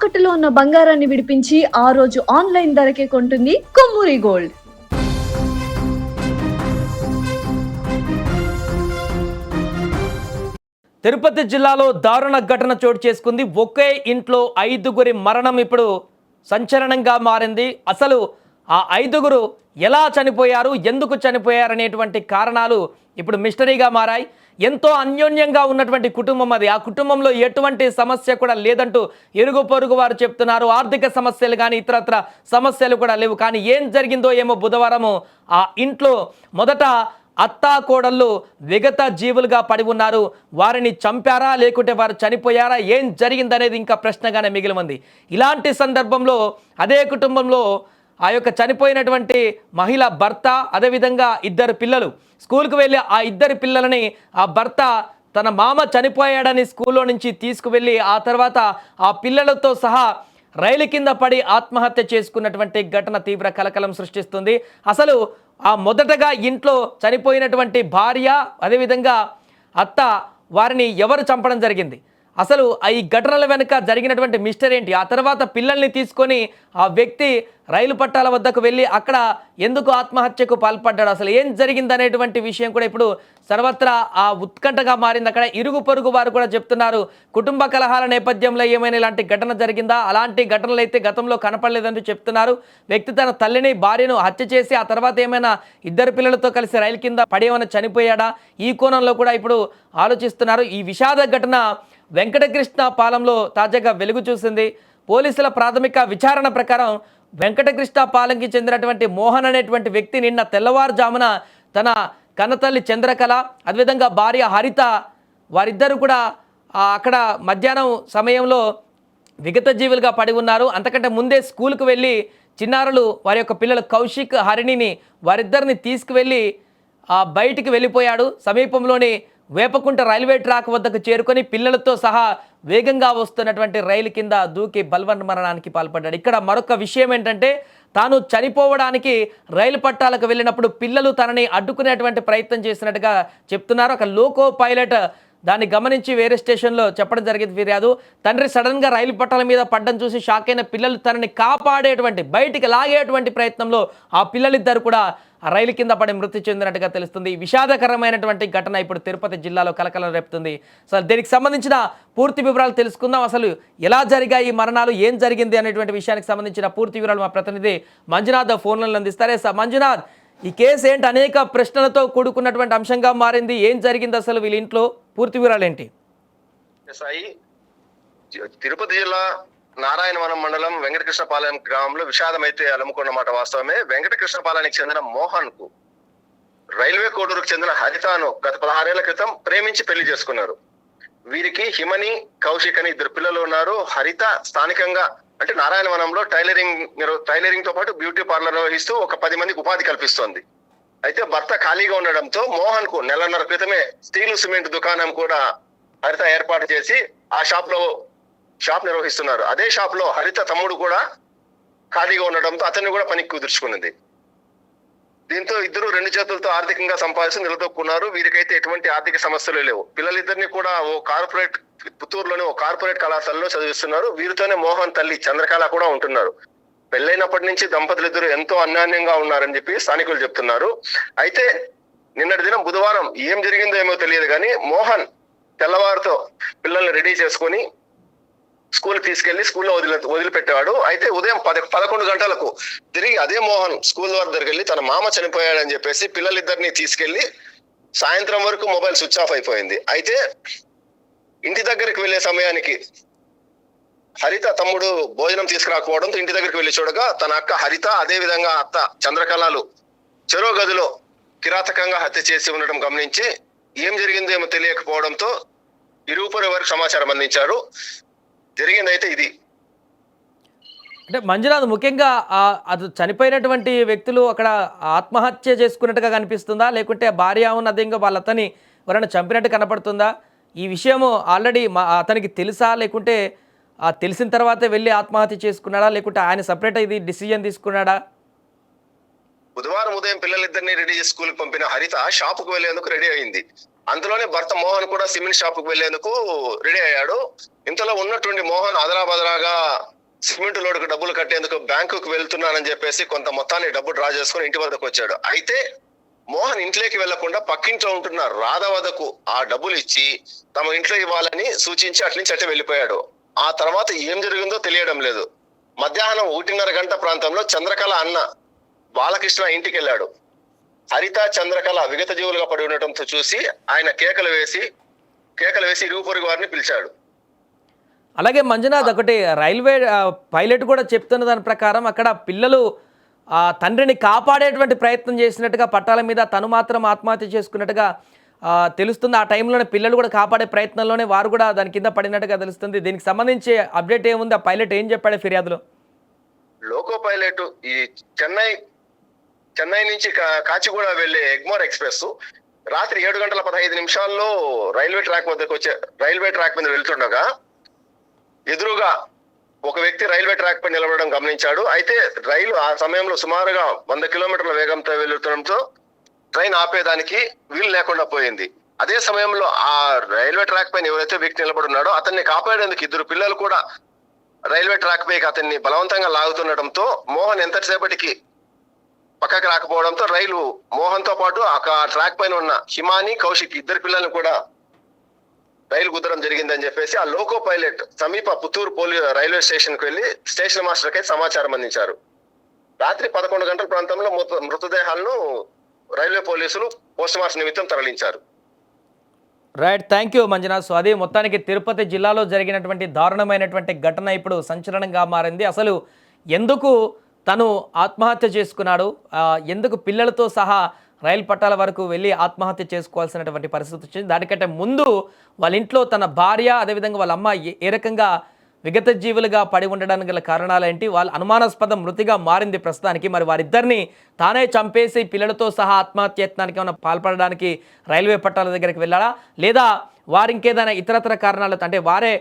తాకట్టులో ఉన్న బంగారాన్ని విడిపించి ఆ రోజు ఆన్లైన్ ధరకే కొంటుంది కొమ్మూరి గోల్డ్. తిరుపతి జిల్లాలో దారుణ ఘటన చోటు చేసుకుంది. ఒకే ఇంట్లో 5గురి మరణం ఇప్పుడు సంచలనంగా మారింది. అసలు ఆ 5గురు ఎలా చనిపోయారు, ఎందుకు చనిపోయారు అనేటువంటి కారణాలు ఇప్పుడు మిస్టరీగా మారాయి. ఎంతో అన్యోన్యంగా ఉన్నటువంటి కుటుంబం అది. ఆ కుటుంబంలో ఎటువంటి సమస్య కూడా లేదంటూ ఇరుగు పొరుగు వారు చెప్తున్నారు. ఆర్థిక సమస్యలు కానీ ఇతరత్ర సమస్యలు కూడా లేవు. కానీ ఏం జరిగిందో ఏమో బుధవారము ఆ ఇంట్లో మొదట అత్తా కోడళ్ళు విగత జీవులుగా పడి ఉన్నారు. వారిని చంపారా లేకుంటే వారు చనిపోయారా, ఏం జరిగిందనేది ఇంకా ప్రశ్నగానే మిగిలి ఉంది. ఇలాంటి సందర్భంలో అదే కుటుంబంలో ఆ యొక్క చనిపోయినటువంటి మహిళ భర్త, అదేవిధంగా 2 పిల్లలు స్కూల్కి వెళ్ళి ఆ 2 పిల్లలని ఆ భర్త తన మామ చనిపోయాడని స్కూల్లో నుంచి తీసుకువెళ్ళి ఆ తర్వాత ఆ పిల్లలతో సహా రైలు కింద పడి ఆత్మహత్య చేసుకున్నటువంటి ఘటన తీవ్ర కలకలం సృష్టిస్తుంది. అసలు ఆ మొదటగా ఇంట్లో చనిపోయినటువంటి భార్య, అదేవిధంగా అత్త, వారిని ఎవరు చంపడం జరిగింది? అసలు ఈ ఘటనల వెనుక జరిగినటువంటి మిస్టర్ ఏంటి? ఆ తర్వాత పిల్లల్ని తీసుకొని ఆ వ్యక్తి రైలు పట్టాల వద్దకు వెళ్ళి అక్కడ ఎందుకు ఆత్మహత్యకు పాల్పడ్డాడు, అసలు ఏం జరిగింది అనేటువంటి విషయం కూడా ఇప్పుడు సర్వత్రా ఆ ఉత్కంఠగా మారింది. అక్కడ ఇరుగు పొరుగు వారు కూడా చెప్తున్నారు, కుటుంబ కలహాల నేపథ్యంలో ఏమైనా ఇలాంటి ఘటన జరిగిందా, అలాంటి ఘటనలు అయితే గతంలో కనపడలేదంటూ చెప్తున్నారు. వ్యక్తి తన తల్లిని, భార్యను హత్య చేసి ఆ తర్వాత ఏమైనా 2 పిల్లలతో కలిసి రైలు కింద పడి ఏమైనా చనిపోయాడా, ఈ కోణంలో కూడా ఇప్పుడు ఆలోచిస్తున్నారు. ఈ విషాద ఘటన వెంకటకృష్ణ పాలెంలో తాజాగా వెలుగు చూసింది. పోలీసుల ప్రాథమిక విచారణ ప్రకారం వెంకటకృష్ణ పాలెంకి చెందినటువంటి మోహన్ అనేటువంటి వ్యక్తి నిన్న తెల్లవారుజామున తన కన్నతల్లి చంద్రకళ, అదేవిధంగా భార్య హరిత, వారిద్దరూ కూడా అక్కడ మధ్యాహ్నం సమయంలో విగత జీవులుగా పడి ఉన్నారు. అంతకంటే ముందే స్కూల్కి వెళ్ళి చిన్నారులు వారి యొక్క పిల్లలు కౌశిక్, హరిణిని వారిద్దరిని తీసుకువెళ్ళి బయటికి వెళ్ళిపోయాడు. సమీపంలోని వేపకుంట రైల్వే ట్రాక్ వద్దకు చేరుకొని పిల్లలతో సహా వేగంగా వస్తున్నటువంటి రైలు కింద దూకి బల్వన్ మరణానికి పాల్పడ్డాడు. ఇక్కడ మరొక విషయం ఏంటంటే, తాను చనిపోవడానికి రైలు పట్టాలకు వెళ్ళినప్పుడు పిల్లలు తనని అడ్డుకునేటువంటి ప్రయత్నం చేసినట్టుగా చెప్తున్నారు. ఒక లోకో పైలట్ దాన్ని గమనించి వేరే స్టేషన్లో చెప్పడం జరిగింది ఫిర్యాదు. తండ్రి సడన్గా రైలు పట్టాల మీద పడ్డం చూసి షాక్ అయిన పిల్లలు తనని కాపాడేటువంటి, బయటికి లాగేటువంటి ప్రయత్నంలో ఆ పిల్లలిద్దరు కూడా ఆ రైలు కింద పడి మృతి చెందినట్టుగా తెలుస్తుంది. విషాదకరమైనటువంటి ఘటన ఇప్పుడు తిరుపతి జిల్లాలో కలకలం రేపుతుంది. అసలు దీనికి సంబంధించిన పూర్తి వివరాలు తెలుసుకుందాం. అసలు ఎలా జరిగాయి ఈ మరణాలు, ఏం జరిగింది అనేటువంటి విషయానికి సంబంధించిన పూర్తి వివరాలు మా ప్రతినిధి మంజునాథ్ ఫోన్లను అందిస్తారే. మంజునాథ్, ఈ కేసు ఏంటి? అనేక ప్రశ్నలతో కూడుకున్నటువంటి అంశంగా మారింది. ఏం జరిగింది అసలు వీళ్ళ ఇంట్లో, పూర్తి వివరాలు ఏంటి? తిరుపతి జిల్లా నారాయణవనం మండలం వెంకటకృష్ణపాలెం గ్రామంలో విషాదం అయితే అలముకున్నమాట వాస్తవమే. వెంకటకృష్ణపాలెనికి చెందిన మోహన్ కు రైల్వే కోడూరుకు చెందిన హరితను గత 16 ఏళ్ల క్రితం ప్రేమించి పెళ్లి చేసుకున్నారు. వీరికి హిమని, కౌశిక్ అని 2 పిల్లలు ఉన్నారు. హరిత స్థానికంగా అంటే నారాయణవనంలో టైలరింగ్ తో పాటు బ్యూటీ పార్లర్ నిర్వహిస్తూ ఒక 10 మందికి ఉపాధి కల్పిస్తోంది. అయితే భర్త ఖాళీగా ఉండడంతో మోహన్ కు నెలన్నర క్రితమే స్టీలు సిమెంట్ దుకాణం కూడా హరిత ఏర్పాటు చేసి ఆ షాప్ నిర్వహిస్తున్నారు. అదే షాప్ లో హరిత తమ్ముడు కూడా ఖాళీగా ఉండడంతో అతన్ని కూడా పనికి కుదుర్చుకున్నది. దీంతో ఇద్దరు 2 చేతులతో ఆర్థికంగా సంపాదించి నిలదొక్కున్నారు. వీరికైతే ఎటువంటి ఆర్థిక సమస్యలు లేవు. పిల్లలిద్దరిని కూడా పుత్తూరులోని ఓ కార్పొరేట్ కళాశాలలో చదివిస్తున్నారు. వీరితోనే మోహన్ తల్లి చంద్రకళ కూడా ఉంటున్నారు. పెళ్ళైనప్పటి నుంచి దంపతులిద్దరు ఎంతో అన్యోన్యంగా ఉన్నారని చెప్పి స్థానికులు చెప్తున్నారు. అయితే నిన్నటి దినం బుధవారం ఏం జరిగిందో ఏమో తెలియదు కానీ మోహన్ తెల్లవారుతో పిల్లల్ని రెడీ చేసుకుని స్కూల్ తీసుకెళ్లి స్కూల్లో వదిలిపెట్టేవాడు. అయితే ఉదయం 11 గంటలకు తిరిగి అదే మోహన్ స్కూల్ దగ్గరికి వెళ్ళి తన మామ చనిపోయాడని చెప్పేసి పిల్లలిద్దరిని తీసుకెళ్లి సాయంత్రం వరకు మొబైల్ స్విచ్ ఆఫ్ అయిపోయింది. అయితే ఇంటి దగ్గరికి వెళ్లే సమయానికి హరిత తమ్ముడు భోజనం తీసుకురాకపోవడంతో ఇంటి దగ్గరికి వెళ్లి చూడగా తన అక్క హరిత, అదే విధంగా అత్త చంద్రకళలు చెరో గదిలో కిరాతకంగా హత్య చేసి ఉండడం గమనించి ఏం జరిగిందో ఏమో తెలియకపోవడంతో ఇరువురు వరకు సమాచారం అందించారు. జరిగిందైతే ఇది. అంటే మంజునాథ్, ముఖ్యంగా అది చనిపోయినటువంటి వ్యక్తులు అక్కడ ఆత్మహత్య చేసుకున్నట్టుగా కనిపిస్తుందా, లేకుంటే భార్య ఉన్నది ఇంకా వాళ్ళ అతని ఎవరైనా చంపినట్టు కనపడుతుందా? ఈ విషయము ఆల్రెడీ అతనికి తెలుసా, లేకుంటే తెలిసిన తర్వాతే వెళ్ళి ఆత్మహత్య చేసుకున్నాడా, లేకుంటే ఆయన సపరేట్ ఇది డిసిజన్ తీసుకున్నాడా? బుధవారం ఉదయం పిల్లలిద్దరిని రెడీ చేసి స్కూల్కి పంపిన హరిత షాపుకు వెళ్లేందుకు రెడీ అయింది. అందులోనే భర్త మోహన్ కూడా సిమెంట్ షాప్ కు వెళ్లేందుకు రెడీ అయ్యాడు. ఇంతలో ఉన్నటువంటి మోహన్ అదరాబదరాగా సిమెంట్ లోడుకు డబ్బులు కట్టేందుకు బ్యాంకుకు వెళ్తున్నానని చెప్పేసి కొంత మొత్తాన్ని డబ్బు డ్రా చేసుకుని ఇంటి వద్దకు వచ్చాడు. అయితే మోహన్ ఇంట్లోకి వెళ్లకుండా పక్కింట్లో ఉంటున్న రాధ వద్దకు ఆ డబ్బులు ఇచ్చి తమ ఇంట్లో ఇవ్వాలని సూచించి అట్ల నుంచి అట్టే వెళ్ళిపోయాడు. ఆ తర్వాత ఏం జరిగిందో తెలియడం లేదు. మధ్యాహ్నం 1:30 గంట ప్రాంతంలో చంద్రకళ అన్న బాలకృష్ణ ఇంటికి వెళ్ళాడు. హరిత, చంద్రకళ విగత జీవులుగా పడి ఉండటంతో చూసి ఆయన కేకలు వేసి ఇరుగు పొరుగు వారిని పిలిచాడు. అలాగే మంజునాథ్, ఒకటి రైల్వే పైలట్ కూడా చెప్తున్న దాని ప్రకారం అక్కడ పిల్లలు తండ్రిని కాపాడేటువంటి ప్రయత్నం చేసినట్టుగా, పట్టాల మీద తను మాత్రం ఆత్మహత్య చేసుకున్నట్టుగా తెలుస్తుంది. ఆ టైంలోనే పిల్లలు కూడా కాపాడే ప్రయత్నంలోనే వారు కూడా దాని కింద పడినట్టుగా తెలుస్తుంది. దీనికి సంబంధించి అప్డేట్ ఏముంది? ఆ పైలట్ ఏం చెప్పాడు ఫిర్యాదులో? లోకో పైలట్ ఈ చెన్నై నుంచి కాచిగూడ వెళ్లే ఎగ్మోర్ ఎక్స్ప్రెస్ రాత్రి 7:15 రైల్వే ట్రాక్ మీద వెళ్తుండగా ఎదురుగా ఒక వ్యక్తి రైల్వే ట్రాక్ పై నిలబడడం గమనించాడు. అయితే రైలు ఆ సమయంలో సుమారుగా 100 కిలోమీటర్ల వేగంతో వెళ్తుండటంతో ట్రైన్ ఆపేదానికి వీలు లేకుండా పోయింది. అదే సమయంలో ఆ రైల్వే ట్రాక్ పైన ఎవరైతే వ్యక్తి నిలబడి ఉన్నాడో అతన్ని కాపాడేందుకు 2 పిల్లలు కూడా రైల్వే ట్రాక్ పైకి అతన్ని బలవంతంగా లాగుతుండటంతో మోహన్ ఎంతసేపటికి పక్కకి రాకపోవడంతో రైలు మోహన్ తో పాటు ఆ ట్రాక్ పైన ఉన్న హిమాని, కౌశిక్ 2 పిల్లల్ని కూడా రైలు గుద్దడం జరిగిందని చెప్పేసి ఆ లోకో పైలట్ సమీప పుత్తూరు రైల్వే స్టేషన్ కు వెళ్లి స్టేషన్ మాస్టర్ కై సమాచారం అందించారు. రాత్రి 11 గంటల ప్రాంతంలో మృతదేహాలను రైల్వే పోలీసులు పోస్టుమార్టం నిమిత్తం తరలించారు. Right, thank you Manjunath. So అది మొత్తానికి తిరుపతి జిల్లాలో జరిగినటువంటి దారుణమైనటువంటి ఘటన ఇప్పుడు సంచలనంగా మారింది. అసలు ఎందుకు తను ఆత్మహత్య చేసుకున్నాడు, ఎందుకు పిల్లలతో సహా రైలు పట్టాల వరకు వెళ్ళి ఆత్మహత్య చేసుకోవాల్సినటువంటి పరిస్థితి వచ్చింది, దానికంటే ముందు వాళ్ళ ఇంట్లో తన భార్య, అదేవిధంగా వాళ్ళ అమ్మ ఏ రకంగా విగత జీవులుగా పడి ఉండడానికి గల కారణాలు ఏంటి, వాళ్ళ అనుమానాస్పద మృతిగా మారింది ప్రస్తుతానికి. మరి వారిద్దరిని తానే చంపేసి పిల్లలతో సహా ఆత్మహత్యత్నానికి ఏమైనా పాల్పడడానికి రైల్వే పట్టాల దగ్గరికి వెళ్ళాడా, లేదా వారు ఇంకేదైనా ఇతరతర కారణాలతో అంటే వారే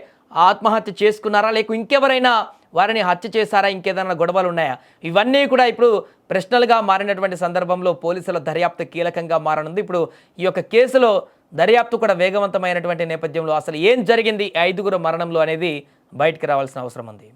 ఆత్మహత్య చేసుకున్నారా, లేక ఇంకెవరైనా వారిని హత్య చేశారా, ఇంకేదైనా గొడవలు ఉన్నాయా, ఇవన్నీ కూడా ఇప్పుడు ప్రశ్నలుగా మారినటువంటి సందర్భంలో పోలీసుల దర్యాప్తు కీలకంగా మారనుంది. ఇప్పుడు ఈ యొక్క కేసులో దర్యాప్తు కూడా వేగవంతమైనటువంటి నేపథ్యంలో అసలు ఏం జరిగింది 5గురు మరణంలో అనేది బయటికి రావాల్సిన అవసరం ఉంది.